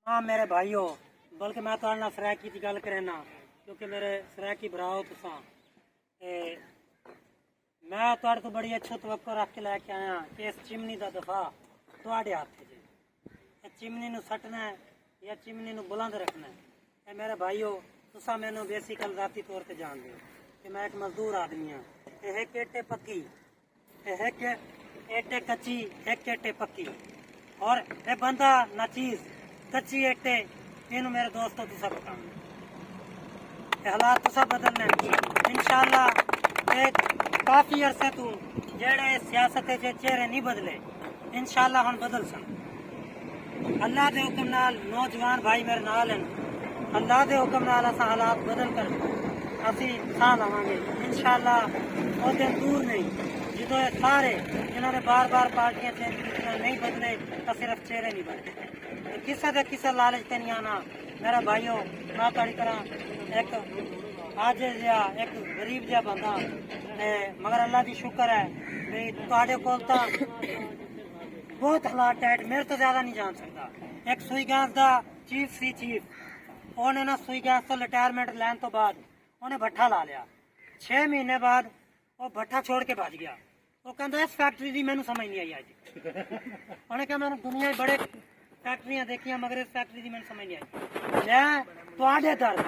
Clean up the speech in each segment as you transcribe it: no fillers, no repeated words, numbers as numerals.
हाँ मेरे भाइयों, बल्कि मैं तो ना सराकी की गल करना क्योंकि मेरे सराकी भरा हो तुसा। मैं तुहाडे तो बड़ी अच्छी तवक्को रख के लैके आया कि इस चिमनी का दफा तुहाडे हाथ च। चिमनी नू सटना है या चिमनी नू बुलंद रखना है। मेरे भाइयों, तुसा मैनू बेसिकल जाती तौर पर जान दो कि मैं एक मजदूर आदमी हाँ। एक एटे पक्की, एक एटे कच्ची, एक एटे पक्की, और ये बंदा ना चीज कच्ची एटे इन मेरे दोस्तों तुसा बताओ हालात तुसा बदलने इंशाल्लाह। एक काफी अरसे तू जेड़े सियासत के चेहरे नहीं बदले इंशाल्लाह हम बदल सन। अल्लाह के हुक्म नाल नौजवान भाई मेरे नाल हैं। अल्लाह के हुक्म नाल असा हालात बदल कर असी साह लवांगे इंशाल्लाह। वो दिन दूर नहीं जो सारे जिन्होंने बार बार पार्टियां चेंज की नहीं बदले तो सिर्फ चेहरे नहीं बदले। किसा दे किसा लालच ते नहीं आना मेरा भाइयों। मैं ताड़ी तरह एक आज जहा एक गरीब जहा बंदा मगर अल्लाह की शुक्र है भाई तुहाडे कोल तां बहुत हालात टाइट मेरे तो ज्यादा नहीं जान सकता। एक सुई गैस का चीफ सी चीफ उन्हें ना सुई गैस तो रिटायरमेंट लैन तो बाद उन्हें भट्ठा ला लिया। 6 महीने बाद वो भट्ठा छोड़ के भज गया। वो कहता इस फैक्ट्री की मैनू समझ नहीं आई अज। उन्हें कहा मैंने दुनिया बड़े फैक्ट्रियां देखिया मगर इस फैक्ट्री की मैंने समझ नहीं आई। मैं तुहाडे दर्द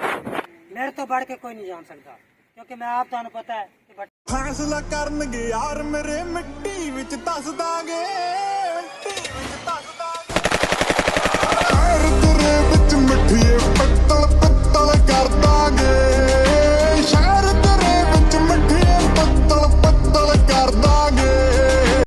मेरे तो बढ़ के कोई नहीं जान सकता क्योंकि मैं आप तुहानू पता है कि फैसला करनगे यार मेरे मिट्टी विच दस दांगे।